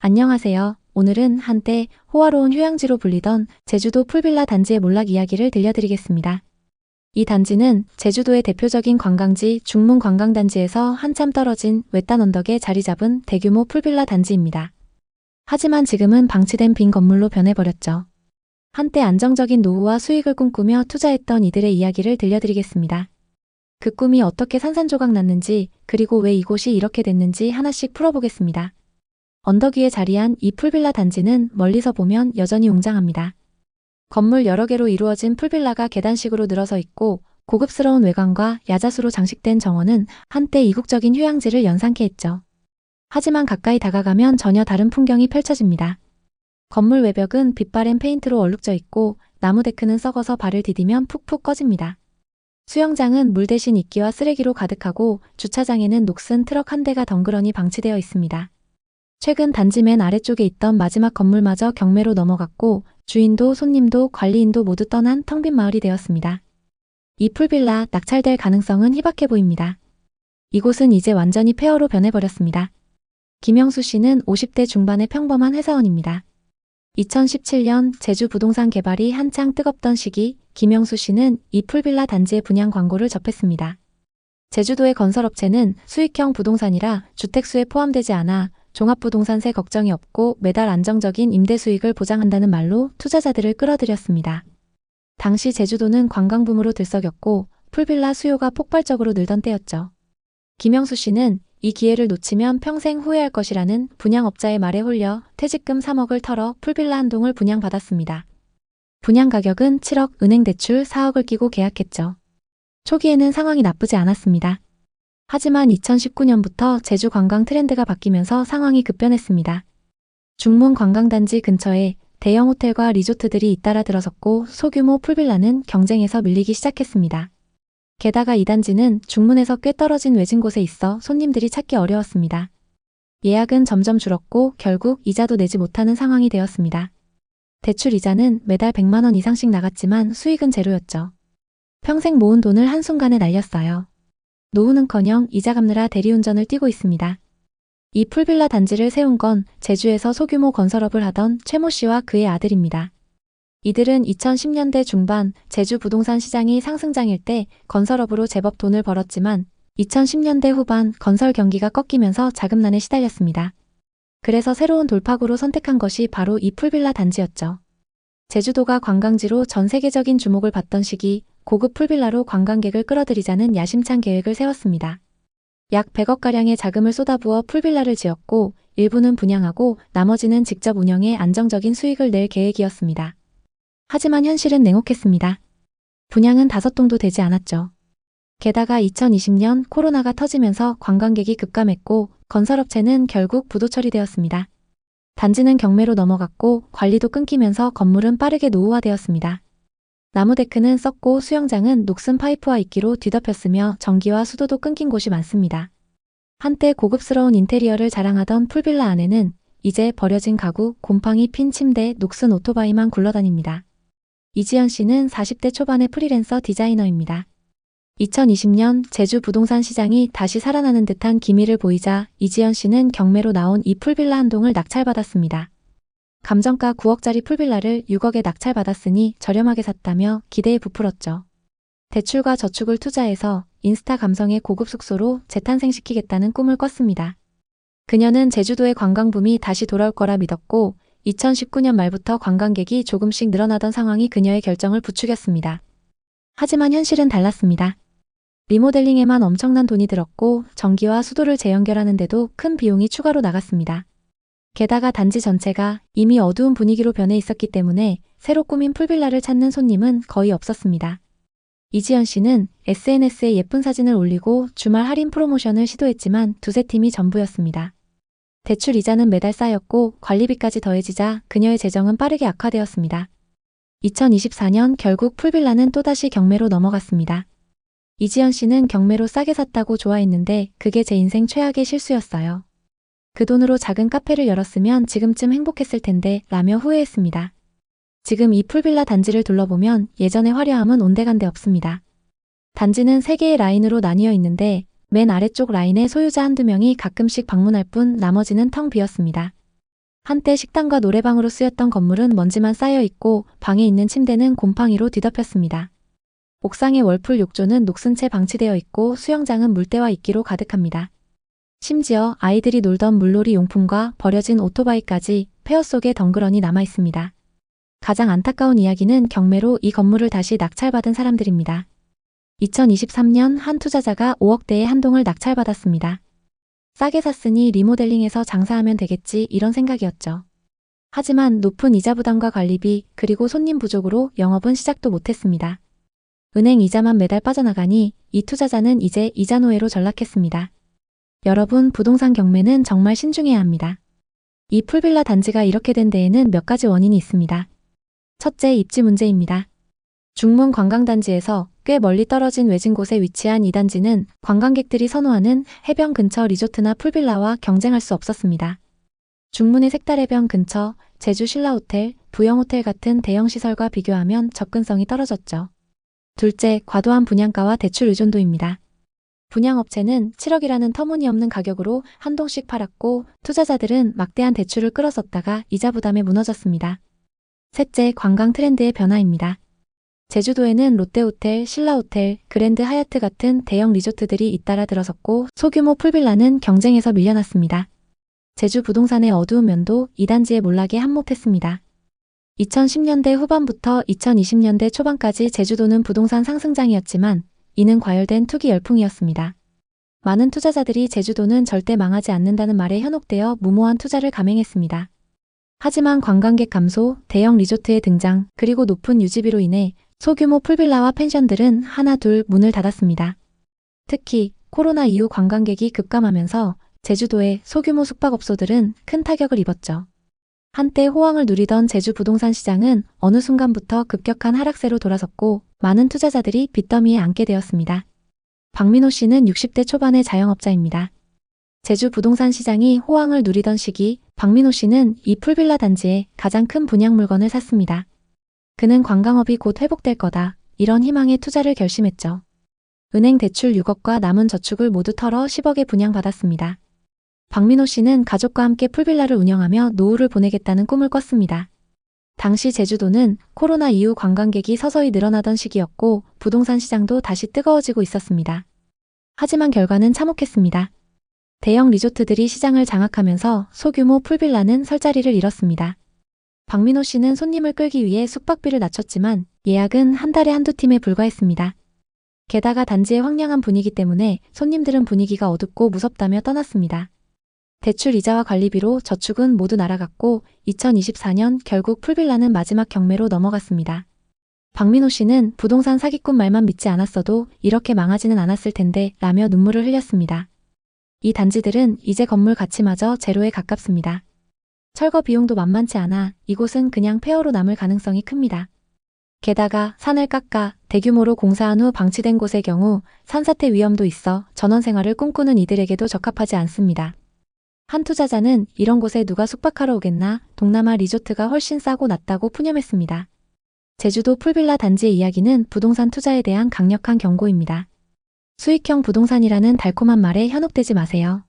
안녕하세요. 오늘은 한때 호화로운 휴양지로 불리던 제주도 풀빌라 단지의 몰락 이야기를 들려드리겠습니다. 이 단지는 제주도의 대표적인 관광지 중문 관광단지에서 한참 떨어진 외딴 언덕에 자리 잡은 대규모 풀빌라 단지입니다. 하지만 지금은 방치된 빈 건물로 변해버렸죠. 한때 안정적인 노후와 수익을 꿈꾸며 투자했던 이들의 이야기를 들려드리겠습니다. 그 꿈이 어떻게 산산조각 났는지, 그리고 왜 이곳이 이렇게 됐는지 하나씩 풀어보겠습니다. 언덕 위에 자리한 이 풀빌라 단지는 멀리서 보면 여전히 웅장합니다. 건물 여러 개로 이루어진 풀빌라가 계단식으로 늘어서 있고 고급스러운 외관과 야자수로 장식된 정원은 한때 이국적인 휴양지를 연상케 했죠. 하지만 가까이 다가가면 전혀 다른 풍경이 펼쳐집니다. 건물 외벽은 빛바랜 페인트로 얼룩져 있고 나무 데크는 썩어서 발을 디디면 푹푹 꺼집니다. 수영장은 물 대신 이끼와 쓰레기로 가득하고 주차장에는 녹슨 트럭 한 대가 덩그러니 방치되어 있습니다. 최근 단지 맨 아래쪽에 있던 마지막 건물마저 경매로 넘어갔고 주인도 손님도 관리인도 모두 떠난 텅 빈 마을이 되었습니다. 이 풀빌라 낙찰될 가능성은 희박해 보입니다. 이곳은 이제 완전히 폐허로 변해버렸습니다. 김영수 씨는 50대 중반의 평범한 회사원입니다. 2017년 제주 부동산 개발이 한창 뜨겁던 시기 김영수 씨는 이 풀빌라 단지의 분양 광고를 접했습니다. 제주도의 건설업체는 수익형 부동산이라 주택수에 포함되지 않아 종합부동산세 걱정이 없고 매달 안정적인 임대 수익을 보장한다는 말로 투자자들을 끌어들였습니다. 당시 제주도는 관광붐으로 들썩였고 풀빌라 수요가 폭발적으로 늘던 때였죠. 김영수 씨는 이 기회를 놓치면 평생 후회할 것이라는 분양업자의 말에 홀려 퇴직금 3억을 털어 풀빌라 한 동을 분양받았습니다. 분양 가격은 7억, 은행 대출 4억을 끼고 계약했죠. 초기에는 상황이 나쁘지 않았습니다. 하지만 2019년부터 제주 관광 트렌드가 바뀌면서 상황이 급변했습니다. 중문 관광단지 근처에 대형 호텔과 리조트들이 잇따라 들어섰고 소규모 풀빌라는 경쟁에서 밀리기 시작했습니다. 게다가 이 단지는 중문에서 꽤 떨어진 외진 곳에 있어 손님들이 찾기 어려웠습니다. 예약은 점점 줄었고 결국 이자도 내지 못하는 상황이 되었습니다. 대출 이자는 매달 100만 원 이상씩 나갔지만 수익은 제로였죠. 평생 모은 돈을 한순간에 날렸어요. 노후는커녕 이자 갚느라 대리운전을 뛰고 있습니다. 이 풀빌라 단지를 세운 건 제주에서 소규모 건설업을 하던 최모 씨와 그의 아들입니다. 이들은 2010년대 중반 제주 부동산 시장이 상승장일 때 건설업으로 제법 돈을 벌었지만 2010년대 후반 건설 경기가 꺾이면서 자금난에 시달렸습니다. 그래서 새로운 돌파구로 선택한 것이 바로 이 풀빌라 단지였죠. 제주도가 관광지로 전 세계적인 주목을 받던 시기 고급 풀빌라로 관광객을 끌어들이자는 야심찬 계획을 세웠습니다. 약 100억가량의 자금을 쏟아부어 풀빌라를 지었고 일부는 분양하고 나머지는 직접 운영해 안정적인 수익을 낼 계획이었습니다. 하지만 현실은 냉혹했습니다. 분양은 5동도 되지 않았죠. 게다가 2020년 코로나가 터지면서 관광객이 급감했고 건설업체는 결국 부도 처리되었습니다. 단지는 경매로 넘어갔고 관리도 끊기면서 건물은 빠르게 노후화되었습니다. 나무 데크는 썩고 수영장은 녹슨 파이프와 이끼로 뒤덮였으며 전기와 수도도 끊긴 곳이 많습니다. 한때 고급스러운 인테리어를 자랑하던 풀빌라 안에는 이제 버려진 가구, 곰팡이 핀 침대, 녹슨 오토바이만 굴러다닙니다. 이지연 씨는 40대 초반의 프리랜서 디자이너입니다. 2020년 제주 부동산 시장이 다시 살아나는 듯한 기미를 보이자 이지연 씨는 경매로 나온 이 풀빌라 한 동을 낙찰받았습니다. 감정가 9억짜리 풀빌라를 6억에 낙찰받았으니 저렴하게 샀다며 기대에 부풀었죠. 대출과 저축을 투자해서 인스타 감성의 고급 숙소로 재탄생시키겠다는 꿈을 꿨습니다. 그녀는 제주도의 관광붐이 다시 돌아올 거라 믿었고 2019년 말부터 관광객이 조금씩 늘어나던 상황이 그녀의 결정을 부추겼습니다. 하지만 현실은 달랐습니다. 리모델링에만 엄청난 돈이 들었고 전기와 수도를 재연결하는데도 큰 비용이 추가로 나갔습니다. 게다가 단지 전체가 이미 어두운 분위기로 변해 있었기 때문에 새로 꾸민 풀빌라를 찾는 손님은 거의 없었습니다. 이지연 씨는 SNS에 예쁜 사진을 올리고 주말 할인 프로모션을 시도했지만 두세 팀이 전부였습니다. 대출 이자는 매달 쌓였고 관리비까지 더해지자 그녀의 재정은 빠르게 악화되었습니다. 2024년 결국 풀빌라는 또다시 경매로 넘어갔습니다. 이지연 씨는 경매로 싸게 샀다고 좋아했는데 그게 제 인생 최악의 실수였어요. 그 돈으로 작은 카페를 열었으면 지금쯤 행복했을 텐데 라며 후회했습니다. 지금 이 풀빌라 단지를 둘러보면 예전의 화려함은 온데간데 없습니다. 단지는 3개의 라인으로 나뉘어 있는데 맨 아래쪽 라인의 소유자 한두 명이 가끔씩 방문할 뿐 나머지는 텅 비었습니다. 한때 식당과 노래방으로 쓰였던 건물은 먼지만 쌓여 있고 방에 있는 침대는 곰팡이로 뒤덮였습니다. 옥상의 월풀 욕조는 녹슨 채 방치되어 있고 수영장은 물때와 이끼로 가득합니다. 심지어 아이들이 놀던 물놀이 용품과 버려진 오토바이까지 폐허 속에 덩그러니 남아 있습니다. 가장 안타까운 이야기는 경매로 이 건물을 다시 낙찰받은 사람들입니다. 2023년 한 투자자가 5억대의 한 동을 낙찰받았습니다. 싸게 샀으니 리모델링해서 장사하면 되겠지 이런 생각이었죠. 하지만 높은 이자 부담과 관리비 그리고 손님 부족으로 영업은 시작도 못했습니다. 은행 이자만 매달 빠져나가니 이 투자자는 이제 이자 노예로 전락했습니다. 여러분, 부동산 경매는 정말 신중해야 합니다. 이 풀빌라 단지가 이렇게 된 데에는 몇 가지 원인이 있습니다. 첫째, 입지 문제입니다. 중문 관광단지에서 꽤 멀리 떨어진 외진 곳에 위치한 이 단지는 관광객들이 선호하는 해변 근처 리조트나 풀빌라와 경쟁할 수 없었습니다. 중문의 색달해변 근처 제주 신라호텔, 부영호텔 같은 대형 시설과 비교하면 접근성이 떨어졌죠. 둘째, 과도한 분양가와 대출 의존도입니다. 분양업체는 7억이라는 터무니없는 가격으로 한 동씩 팔았고 투자자들은 막대한 대출을 끌어섰다가 이자 부담에 무너졌습니다. 셋째, 관광 트렌드의 변화입니다. 제주도에는 롯데호텔, 신라호텔, 그랜드 하얏트 같은 대형 리조트들이 잇따라 들어섰고 소규모 풀빌라는 경쟁에서 밀려났습니다. 제주 부동산의 어두운 면도 이 단지의 몰락에 한몫했습니다. 2010년대 후반부터 2020년대 초반까지 제주도는 부동산 상승장이었지만 이는 과열된 투기 열풍이었습니다. 많은 투자자들이 제주도는 절대 망하지 않는다는 말에 현혹되어 무모한 투자를 감행했습니다. 하지만 관광객 감소, 대형 리조트의 등장, 그리고 높은 유지비로 인해 소규모 풀빌라와 펜션들은 하나 둘 문을 닫았습니다. 특히 코로나 이후 관광객이 급감하면서 제주도의 소규모 숙박업소들은 큰 타격을 입었죠. 한때 호황을 누리던 제주 부동산 시장은 어느 순간부터 급격한 하락세로 돌아섰고 많은 투자자들이 빚더미에 앉게 되었습니다. 박민호 씨는 60대 초반의 자영업자입니다. 제주 부동산 시장이 호황을 누리던 시기 박민호 씨는 이 풀빌라 단지에 가장 큰 분양 물건을 샀습니다. 그는 관광업이 곧 회복될 거다 이런 희망에 투자를 결심했죠. 은행 대출 6억과 남은 저축을 모두 털어 10억에 분양받았습니다. 박민호 씨는 가족과 함께 풀빌라를 운영하며 노후를 보내겠다는 꿈을 꿨습니다. 당시 제주도는 코로나 이후 관광객이 서서히 늘어나던 시기였고 부동산 시장도 다시 뜨거워지고 있었습니다. 하지만 결과는 참혹했습니다. 대형 리조트들이 시장을 장악하면서 소규모 풀빌라는 설 자리를 잃었습니다. 박민호 씨는 손님을 끌기 위해 숙박비를 낮췄지만 예약은 한 달에 한두 팀에 불과했습니다. 게다가 단지의 황량한 분위기 때문에 손님들은 분위기가 어둡고 무섭다며 떠났습니다. 대출 이자와 관리비로 저축은 모두 날아갔고 2024년 결국 풀빌라는 마지막 경매로 넘어갔습니다. 박민호 씨는 부동산 사기꾼 말만 믿지 않았어도 이렇게 망하지는 않았을 텐데 라며 눈물을 흘렸습니다. 이 단지들은 이제 건물 가치마저 제로에 가깝습니다. 철거 비용도 만만치 않아 이곳은 그냥 폐허로 남을 가능성이 큽니다. 게다가 산을 깎아 대규모로 공사한 후 방치된 곳의 경우 산사태 위험도 있어 전원 생활을 꿈꾸는 이들에게도 적합하지 않습니다. 한 투자자는 이런 곳에 누가 숙박하러 오겠나 동남아 리조트가 훨씬 싸고 낫다고 푸념했습니다. 제주도 풀빌라 단지의 이야기는 부동산 투자에 대한 강력한 경고입니다. 수익형 부동산이라는 달콤한 말에 현혹되지 마세요.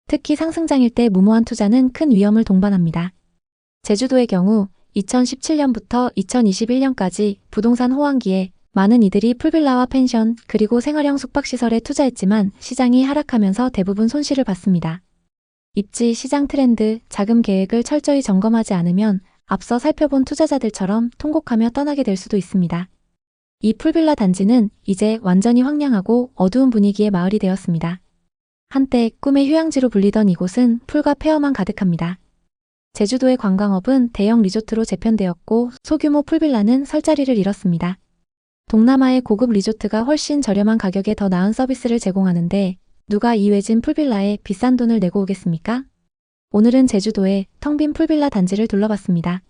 특히 상승장일 때 무모한 투자는 큰 위험을 동반합니다. 제주도의 경우 2017년부터 2021년까지 부동산 호황기에 많은 이들이 풀빌라와 펜션 그리고 생활형 숙박시설에 투자했지만 시장이 하락하면서 대부분 손실을 봤습니다. 입지, 시장 트렌드, 자금 계획을 철저히 점검하지 않으면 앞서 살펴본 투자자들처럼 통곡하며 떠나게 될 수도 있습니다. 이 풀빌라 단지는 이제 완전히 황량하고 어두운 분위기의 마을이 되었습니다. 한때 꿈의 휴양지로 불리던 이곳은 풀과 폐허만 가득합니다. 제주도의 관광업은 대형 리조트로 재편되었고 소규모 풀빌라는 설 자리를 잃었습니다. 동남아의 고급 리조트가 훨씬 저렴한 가격에 더 나은 서비스를 제공하는데 누가 이 외진 풀빌라에 비싼 돈을 내고 오겠습니까? 오늘은 제주도의 텅 빈 풀빌라 단지를 둘러봤습니다.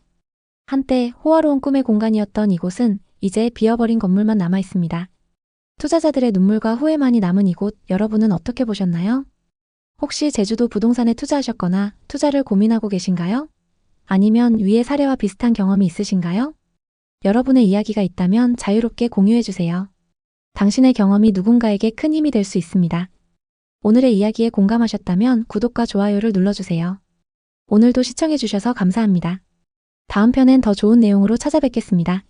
한때 호화로운 꿈의 공간이었던 이곳은 이제 비어버린 건물만 남아 있습니다. 투자자들의 눈물과 후회만이 남은 이곳, 여러분은 어떻게 보셨나요? 혹시 제주도 부동산에 투자하셨거나 투자를 고민하고 계신가요? 아니면 위의 사례와 비슷한 경험이 있으신가요? 여러분의 이야기가 있다면 자유롭게 공유해주세요. 당신의 경험이 누군가에게 큰 힘이 될 수 있습니다. 오늘의 이야기에 공감하셨다면 구독과 좋아요를 눌러주세요. 오늘도 시청해주셔서 감사합니다. 다음 편엔 더 좋은 내용으로 찾아뵙겠습니다.